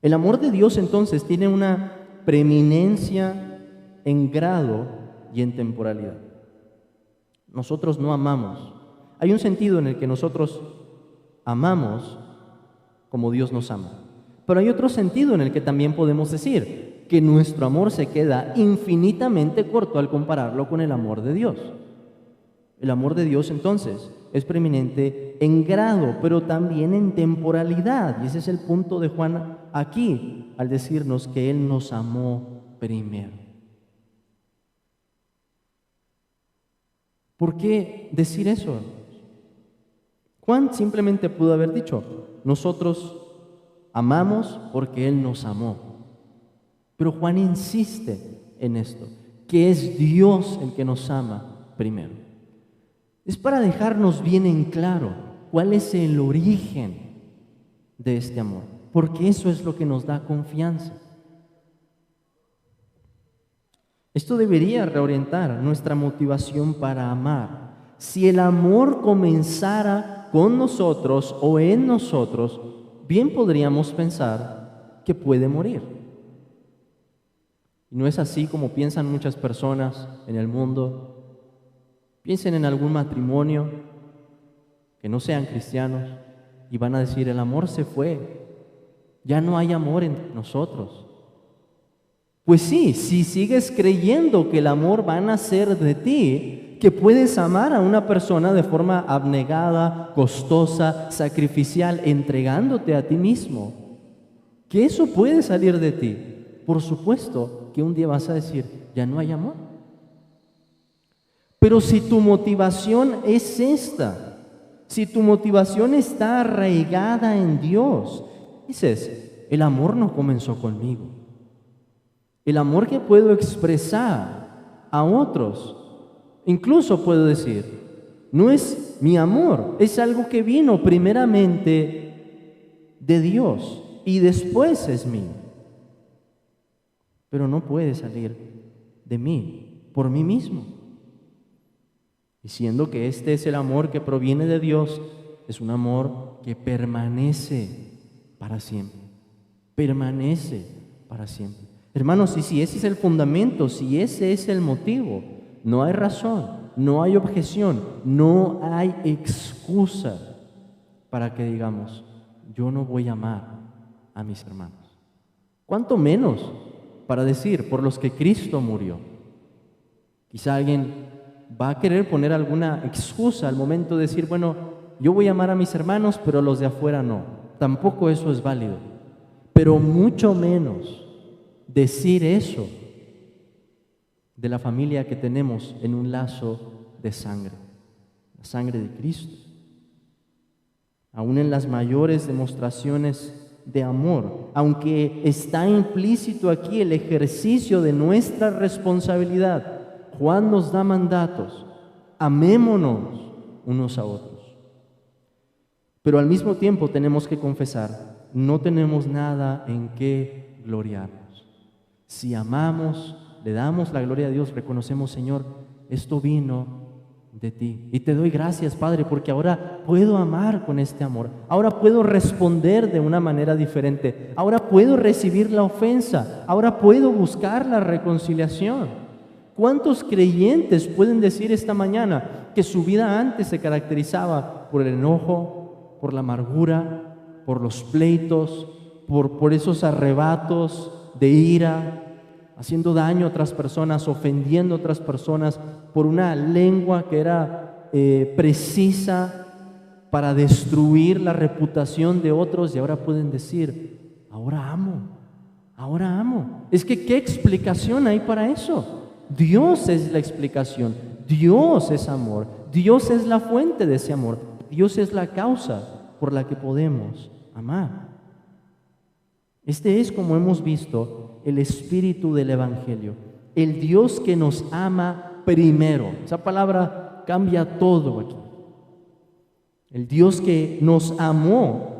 Speaker 1: El amor de Dios entonces tiene una preeminencia en grado y en temporalidad. Nosotros no amamos. Hay un sentido en el que nosotros amamos como Dios nos ama. Pero hay otro sentido en el que también podemos decir que nuestro amor se queda infinitamente corto al compararlo con el amor de Dios. El amor de Dios entonces es preeminente en grado, pero también en temporalidad. Y ese es el punto de Juan aquí, al decirnos que Él nos amó primero. ¿Por qué decir eso? Juan simplemente pudo haber dicho, nosotros amamos porque Él nos amó. Pero Juan insiste en esto, que es Dios el que nos ama primero. Es para dejarnos bien en claro cuál es el origen de este amor, porque eso es lo que nos da confianza. Esto debería reorientar nuestra motivación para amar. Si el amor comenzara con nosotros o en nosotros, bien podríamos pensar que puede morir. Y no es así como piensan muchas personas en el mundo. Piensen en algún matrimonio que no sean cristianos y van a decir, el amor se fue, ya no hay amor entre nosotros. Pues sí, si sigues creyendo que el amor va a nacer de ti, que puedes amar a una persona de forma abnegada, costosa, sacrificial, entregándote a ti mismo, que eso puede salir de ti. Por supuesto que un día vas a decir, ya no hay amor. Pero si tu motivación es esta, si tu motivación está arraigada en Dios, dices, el amor no comenzó conmigo. El amor que puedo expresar a otros, incluso puedo decir, no es mi amor, es algo que vino primeramente de Dios y después es mío. Pero no puede salir de mí, por mí mismo. Y siendo que este es el amor que proviene de Dios, es un amor que permanece para siempre. Permanece para siempre. Hermanos, y si ese es el fundamento, si ese es el motivo, no hay razón, no hay objeción, no hay excusa para que digamos, yo no voy a amar a mis hermanos. ¿Cuánto menos para decir por los que Cristo murió? Quizá alguien va a querer poner alguna excusa al momento de decir, bueno, yo voy a amar a mis hermanos, pero los de afuera no. Tampoco eso es válido. Pero mucho menos decir eso de la familia que tenemos en un lazo de sangre, la sangre de Cristo. Aún en las mayores demostraciones de amor, aunque está implícito aquí el ejercicio de nuestra responsabilidad, Juan nos da mandatos, amémonos unos a otros. Pero al mismo tiempo tenemos que confesar, no tenemos nada en qué gloriarnos. Si amamos, le damos la gloria a Dios, reconocemos, Señor, esto vino de ti. Y te doy gracias, Padre, porque ahora puedo amar con este amor. Ahora puedo responder de una manera diferente. Ahora puedo recibir la ofensa. Ahora puedo buscar la reconciliación. ¿Cuántos creyentes pueden decir esta mañana que su vida antes se caracterizaba por el enojo, por la amargura, por los pleitos, por esos arrebatos de ira, haciendo daño a otras personas, ofendiendo a otras personas, por una lengua que era precisa para destruir la reputación de otros, y ahora pueden decir, ahora amo, ahora amo? Es que ¿qué explicación hay para eso? Dios es la explicación. Dios es amor. Dios es la fuente de ese amor. Dios es la causa por la que podemos amar. Este es, como hemos visto, el espíritu del Evangelio. El Dios que nos ama primero. Esa palabra cambia todo aquí. El Dios que nos amó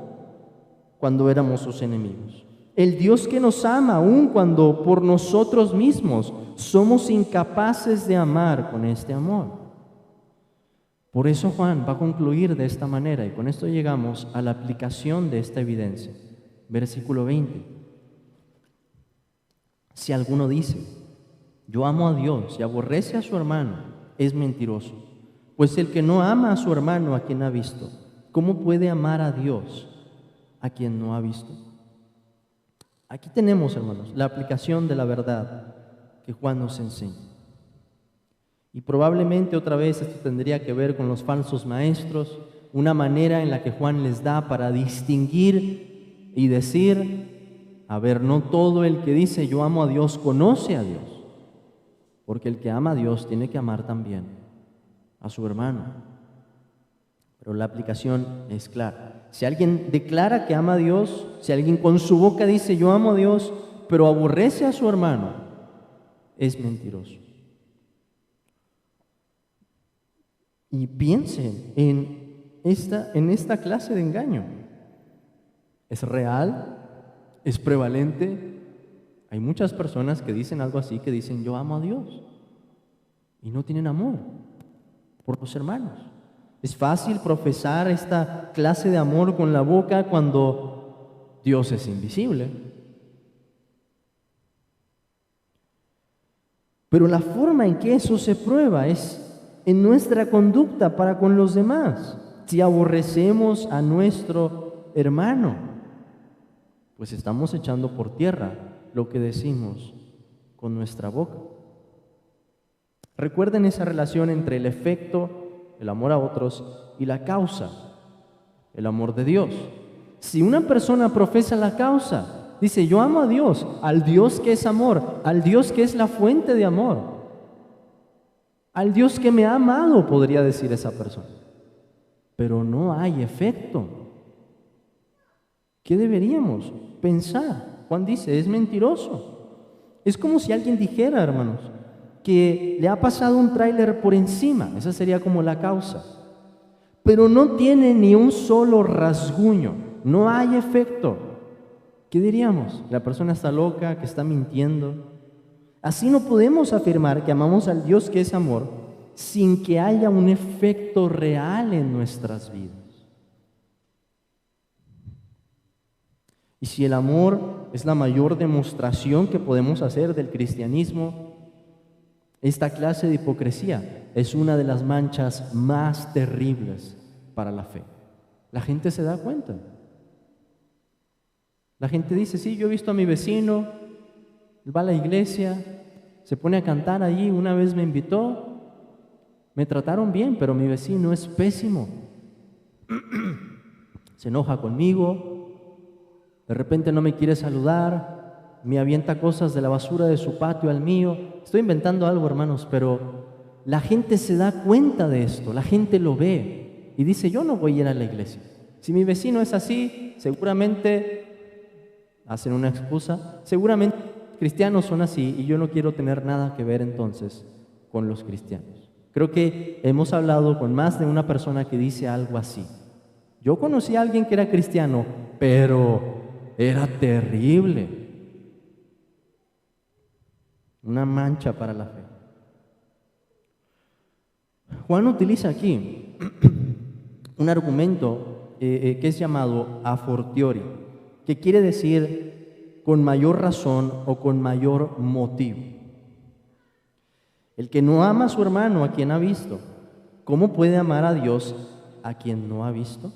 Speaker 1: cuando éramos sus enemigos. El Dios que nos ama aún cuando por nosotros mismos somos incapaces de amar con este amor. Por eso Juan va a concluir de esta manera, y con esto llegamos a la aplicación de esta evidencia. Versículo 20. Si alguno dice, yo amo a Dios y aborrece a su hermano, es mentiroso. Pues el que no ama a su hermano a quien ha visto, ¿cómo puede amar a Dios a quien no ha visto? Aquí tenemos, hermanos, la aplicación de la verdad que Juan nos enseña. Y probablemente otra vez esto tendría que ver con los falsos maestros, una manera en la que Juan les da para distinguir y decir, a ver, no todo el que dice yo amo a Dios conoce a Dios, porque el que ama a Dios tiene que amar también a su hermano. Pero la aplicación es clara. Si alguien declara que ama a Dios, si alguien con su boca dice yo amo a Dios, pero aborrece a su hermano, es mentiroso. Y piensen en esta clase de engaño. ¿Es real? ¿Es prevalente? Hay muchas personas que dicen algo así, que dicen yo amo a Dios y no tienen amor por los hermanos. Es fácil profesar esta clase de amor con la boca cuando Dios es invisible. Pero la forma en que eso se prueba es en nuestra conducta para con los demás. Si aborrecemos a nuestro hermano, pues estamos echando por tierra lo que decimos con nuestra boca. Recuerden esa relación entre el efecto, el amor a otros, y la causa, el amor de Dios. Si una persona profesa la causa, dice yo amo a Dios, al Dios que es amor, al Dios que es la fuente de amor, al Dios que me ha amado, podría decir esa persona. Pero no hay efecto. ¿Qué deberíamos pensar? Juan dice, es mentiroso. Es como si alguien dijera, hermanos, que le ha pasado un tráiler por encima, esa sería como la causa, pero no tiene ni un solo rasguño, no hay efecto. ¿Qué diríamos? La persona está loca, que está mintiendo. Así no podemos afirmar que amamos al Dios que es amor sin que haya un efecto real en nuestras vidas. Y si el amor es la mayor demostración que podemos hacer del cristianismo, esta clase de hipocresía es una de las manchas más terribles para la fe. La gente se da cuenta. La gente dice, sí, yo he visto a mi vecino, él va a la iglesia, se pone a cantar allí, una vez me invitó, me trataron bien, pero mi vecino es pésimo. Se enoja conmigo, de repente no me quiere saludar, me avienta cosas de la basura de su patio al mío. Estoy inventando algo, hermanos, pero la gente se da cuenta de esto, la gente lo ve y dice, yo no voy a ir a la iglesia. Si mi vecino es así, seguramente hacen una excusa, seguramente cristianos son así y yo no quiero tener nada que ver entonces con los cristianos. Creo que hemos hablado con más de una persona que dice algo así. Yo conocí a alguien que era cristiano, pero era terrible. Una mancha para la fe. Juan utiliza aquí un argumento que es llamado a fortiori, que quiere decir con mayor razón o con mayor motivo. El que no ama a su hermano a quien ha visto, ¿cómo puede amar a Dios a quien no ha visto?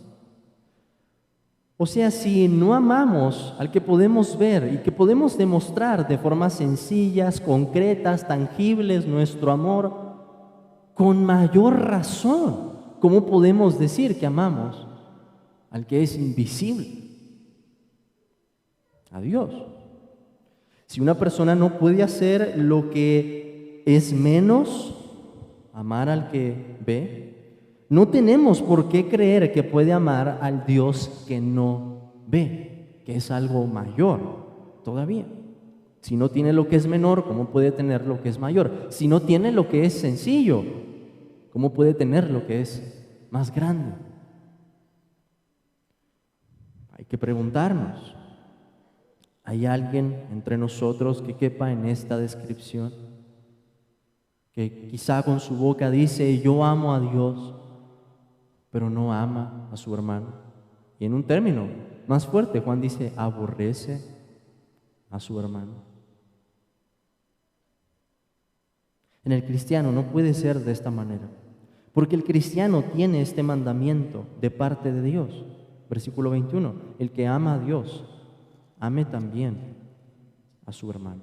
Speaker 1: O sea, si no amamos al que podemos ver y que podemos demostrar de formas sencillas, concretas, tangibles nuestro amor, con mayor razón, ¿cómo podemos decir que amamos al que es invisible? A Dios. Si una persona no puede hacer lo que es menos amar al que ve, no tenemos por qué creer que puede amar al Dios que no ve, que es algo mayor todavía. Si no tiene lo que es menor, ¿cómo puede tener lo que es mayor? Si no tiene lo que es sencillo, ¿cómo puede tener lo que es más grande? Hay que preguntarnos, ¿hay alguien entre nosotros que quepa en esta descripción? Que quizá con su boca dice, yo amo a Dios, pero no ama a su hermano. Y en un término más fuerte, Juan dice, aborrece a su hermano. En el cristiano no puede ser de esta manera, porque el cristiano tiene este mandamiento de parte de Dios. Versículo 21, el que ama a Dios, ame también a su hermano.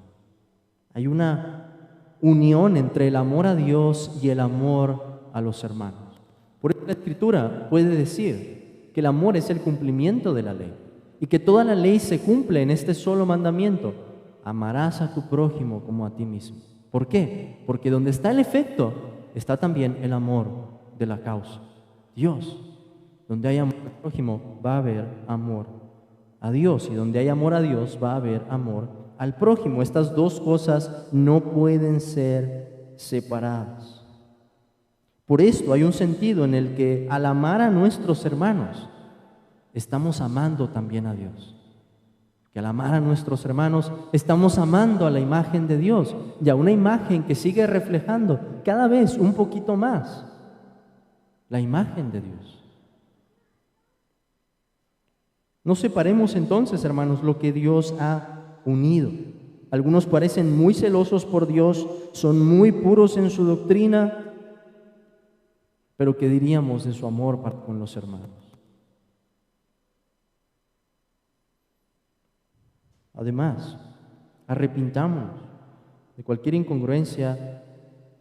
Speaker 1: Hay una unión entre el amor a Dios y el amor a los hermanos. Por eso la Escritura puede decir que el amor es el cumplimiento de la ley y que toda la ley se cumple en este solo mandamiento: amarás a tu prójimo como a ti mismo. ¿Por qué? Porque donde está el efecto está también el amor de la causa, Dios. Donde hay amor al prójimo va a haber amor a Dios, y donde hay amor a Dios va a haber amor al prójimo. Estas dos cosas no pueden ser separadas. Por esto hay un sentido en el que al amar a nuestros hermanos estamos amando también a Dios. Que al amar a nuestros hermanos estamos amando a la imagen de Dios, y a una imagen que sigue reflejando cada vez un poquito más la imagen de Dios. No separemos entonces, hermanos, lo que Dios ha unido. Algunos parecen muy celosos por Dios, son muy puros en su doctrina, pero ¿qué diríamos de su amor para con los hermanos? Además, arrepintámonos de cualquier incongruencia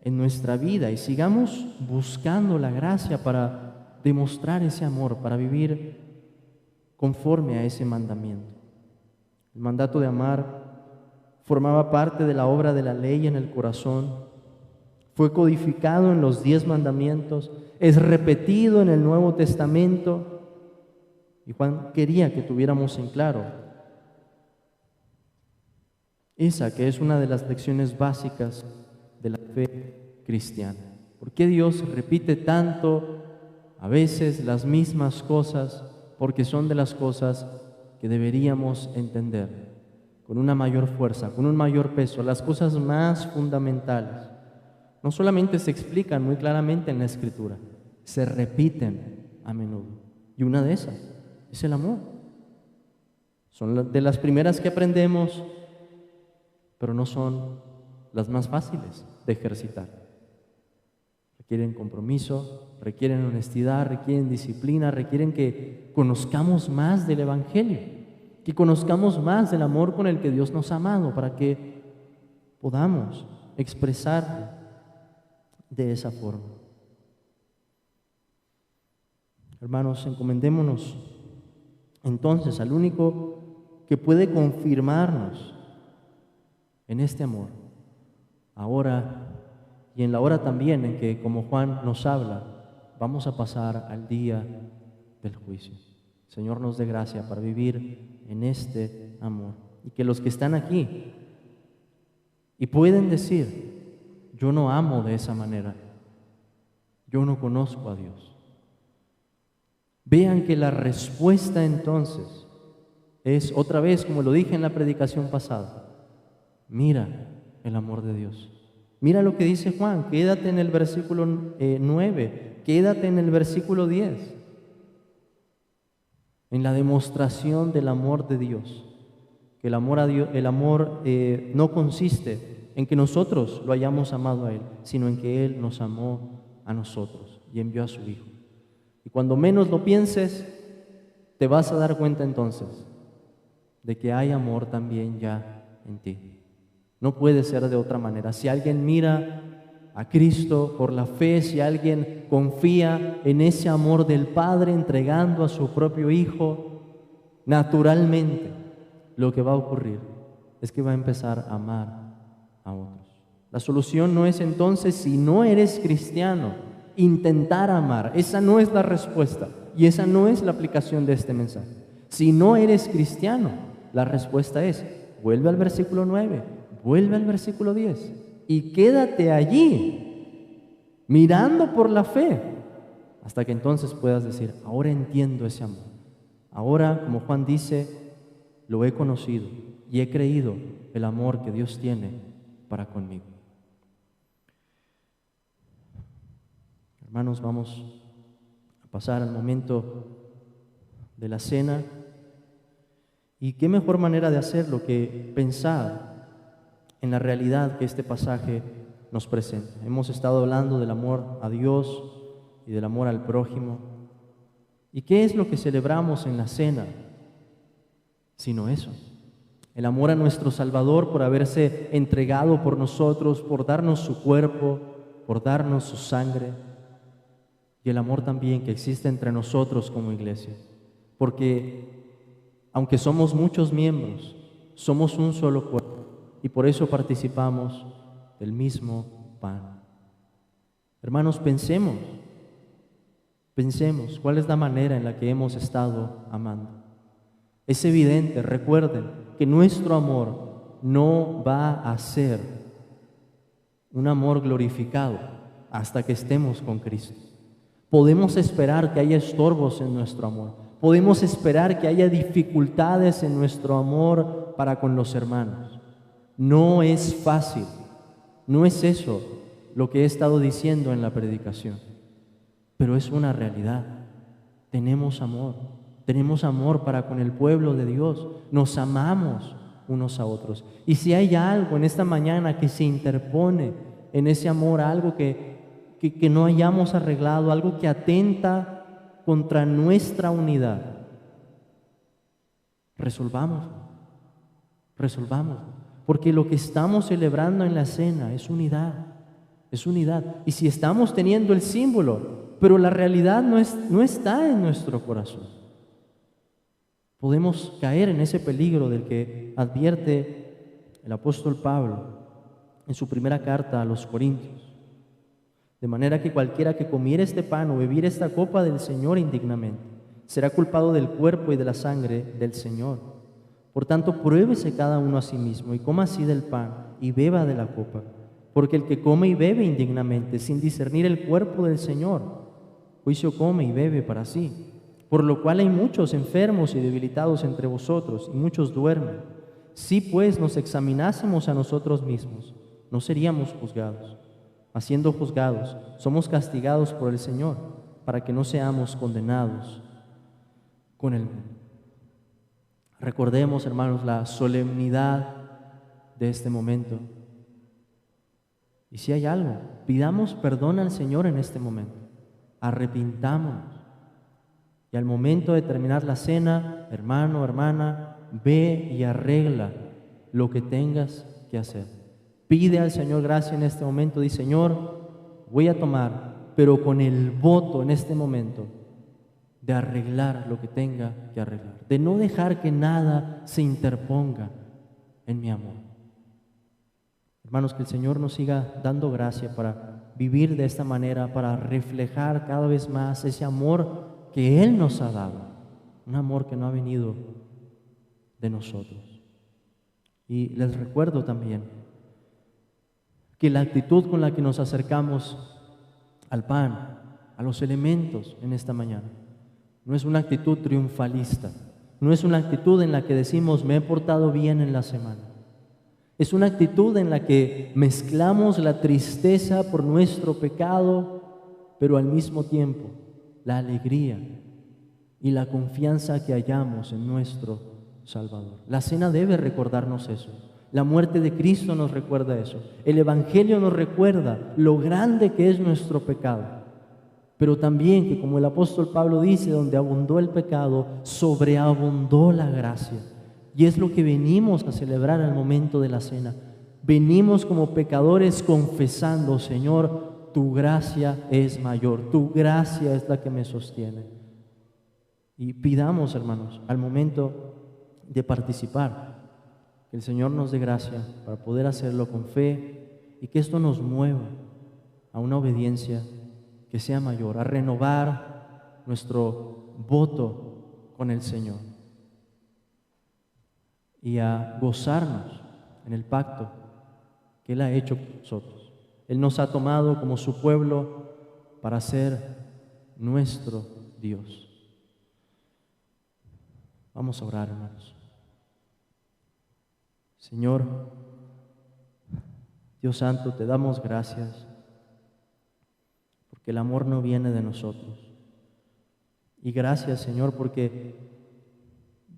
Speaker 1: en nuestra vida y sigamos buscando la gracia para demostrar ese amor, para vivir conforme a ese mandamiento. El mandato de amar formaba parte de la obra de la ley en el corazón, fue codificado en los 10 mandamientos, es repetido en el Nuevo Testamento, y Juan quería que tuviéramos en claro esa que es una de las lecciones básicas de la fe cristiana. ¿Por qué Dios repite tanto a veces las mismas cosas? Porque son de las cosas que deberíamos entender con una mayor fuerza, con un mayor peso. Las cosas más fundamentales no solamente se explican muy claramente en la Escritura, se repiten a menudo. Y una de esas es el amor. Son de las primeras que aprendemos, pero no son las más fáciles de ejercitar. Requieren compromiso, requieren honestidad, requieren disciplina, requieren que conozcamos más del Evangelio, que conozcamos más del amor con el que Dios nos ha amado, para que podamos expresar de esa forma. Hermanos, encomendémonos entonces al único que puede confirmarnos en este amor, ahora y en la hora también en que, como Juan nos habla, vamos a pasar al día del juicio. Señor, nos dé gracia para vivir en este amor, y que los que están aquí y pueden decir, yo no amo de esa manera, yo no conozco a Dios, vean que la respuesta entonces es, otra vez, como lo dije en la predicación pasada, mira el amor de Dios. Mira lo que dice Juan, quédate en el versículo 9, quédate en el versículo 10, en la demostración del amor de Dios. Que el amor a Dios, no consiste en que nosotros lo hayamos amado a Él, sino en que Él nos amó a nosotros y envió a su Hijo. Y cuando menos lo pienses, te vas a dar cuenta entonces de que hay amor también ya en ti. No puede ser de otra manera. Si alguien mira a Cristo por la fe, si alguien confía en ese amor del Padre entregando a su propio Hijo, naturalmente lo que va a ocurrir es que va a empezar a amar a otros. La solución no es entonces, si no eres cristiano, intentar amar. Esa no es la respuesta y esa no es la aplicación de este mensaje. Si no eres cristiano, la respuesta es, vuelve al versículo 9, vuelve al versículo 10 y quédate allí, mirando por la fe, hasta que entonces puedas decir, ahora entiendo ese amor. Ahora, como Juan dice, lo he conocido y he creído el amor que Dios tiene para conmigo. Hermanos, vamos a pasar al momento de la cena. Y qué mejor manera de hacerlo que pensar en la realidad que este pasaje nos presenta. Hemos estado hablando del amor a Dios y del amor al prójimo. ¿Y qué es lo que celebramos en la cena? Sino eso. El amor a nuestro Salvador por haberse entregado por nosotros, por darnos su cuerpo, por darnos su sangre. Y el amor también que existe entre nosotros como iglesia. Porque aunque somos muchos miembros, somos un solo cuerpo y por eso participamos del mismo pan. Hermanos, pensemos cuál es la manera en la que hemos estado amando. Es evidente, recuerden, que nuestro amor no va a ser un amor glorificado hasta que estemos con Cristo. Podemos esperar que haya estorbos en nuestro amor. Podemos esperar que haya dificultades en nuestro amor para con los hermanos. No es fácil. No es eso lo que he estado diciendo en la predicación. Pero es una realidad. Tenemos amor para con el pueblo de Dios. Nos amamos unos a otros. Y si hay algo en esta mañana que se interpone en ese amor, algo que no hayamos arreglado, algo que atenta contra nuestra unidad, resolvámoslo, porque lo que estamos celebrando en la cena es unidad. Y si estamos teniendo el símbolo, pero la realidad no está en nuestro corazón, podemos caer en ese peligro del que advierte el apóstol Pablo en su primera carta a los Corintios. De manera que cualquiera que comiere este pan o bebiere esta copa del Señor indignamente, será culpado del cuerpo y de la sangre del Señor. Por tanto, pruébese cada uno a sí mismo y coma así del pan y beba de la copa. Porque el que come y bebe indignamente, sin discernir el cuerpo del Señor, juicio come y bebe para sí. Por lo cual hay muchos enfermos y debilitados entre vosotros, y muchos duermen. Si pues nos examinásemos a nosotros mismos, no seríamos juzgados. Mas siendo juzgados, somos castigados por el Señor, para que no seamos condenados con el mundo. Recordemos, hermanos, la solemnidad de este momento. Y si hay algo, pidamos perdón al Señor en este momento. Arrepintámonos. Y al momento de terminar la cena, hermano, hermana, ve y arregla lo que tengas que hacer. Pide al Señor gracia en este momento. Dice, Señor, voy a tomar, pero con el voto en este momento de arreglar lo que tenga que arreglar, de no dejar que nada se interponga en mi amor. Hermanos, que el Señor nos siga dando gracia para vivir de esta manera, para reflejar cada vez más ese amor que Él nos ha dado, un amor que no ha venido de nosotros. Y les recuerdo también que la actitud con la que nos acercamos al pan, a los elementos en esta mañana, no es una actitud triunfalista, no es una actitud en la que decimos me he portado bien en la semana. Es una actitud en la que mezclamos la tristeza por nuestro pecado, pero al mismo tiempo la alegría y la confianza que hallamos en nuestro Salvador. La cena debe recordarnos eso. La muerte de Cristo nos recuerda eso. El Evangelio nos recuerda lo grande que es nuestro pecado. Pero también que, como el apóstol Pablo dice, donde abundó el pecado, sobreabundó la gracia. Y es lo que venimos a celebrar al momento de la cena. Venimos como pecadores confesando, Señor, tu gracia es mayor, tu gracia es la que me sostiene. Y pidamos, hermanos, al momento de participar, que el Señor nos dé gracia para poder hacerlo con fe y que esto nos mueva a una obediencia que sea mayor, a renovar nuestro voto con el Señor y a gozarnos en el pacto que Él ha hecho con nosotros. Él nos ha tomado como su pueblo para ser nuestro Dios. Vamos a orar, hermanos. Señor, Dios Santo, te damos gracias porque el amor no viene de nosotros. Y gracias, Señor, porque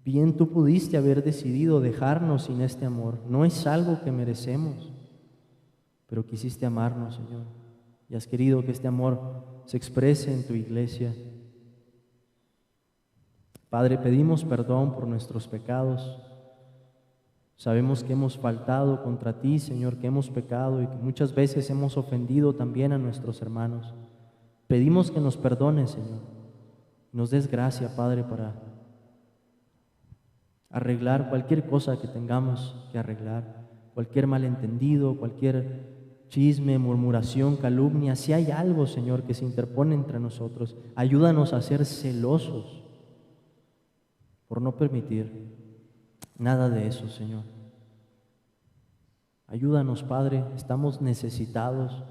Speaker 1: bien tú pudiste haber decidido dejarnos sin este amor. No es algo que merecemos, pero quisiste amarnos, Señor, y has querido que este amor se exprese en tu iglesia. Padre, pedimos perdón por nuestros pecados. Sabemos que hemos faltado contra ti, Señor, que hemos pecado y que muchas veces hemos ofendido también a nuestros hermanos. Pedimos que nos perdones, Señor. Nos des gracia, Padre, para arreglar cualquier cosa que tengamos que arreglar, cualquier malentendido, cualquier chisme, murmuración, calumnia. Si hay algo, Señor, que se interpone entre nosotros, ayúdanos a ser celosos por no permitir nada de eso, Señor. Ayúdanos, Padre, estamos necesitados.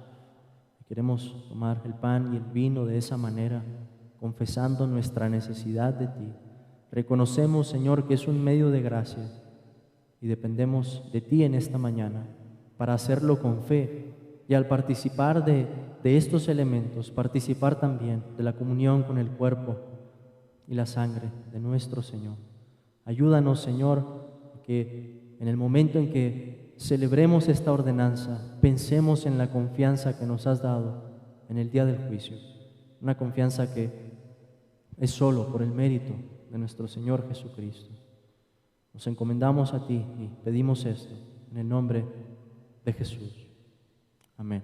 Speaker 1: Queremos tomar el pan y el vino de esa manera, confesando nuestra necesidad de ti. Reconocemos, Señor, que es un medio de gracia y dependemos de ti en esta mañana para hacerlo con fe y al participar de estos elementos, participar también de la comunión con el cuerpo y la sangre de nuestro Señor. Ayúdanos, Señor, que en el momento en que celebremos esta ordenanza, pensemos en la confianza que nos has dado en el día del juicio, una confianza que es solo por el mérito de nuestro Señor Jesucristo. Nos encomendamos a ti y pedimos esto en el nombre de Jesús. Amén.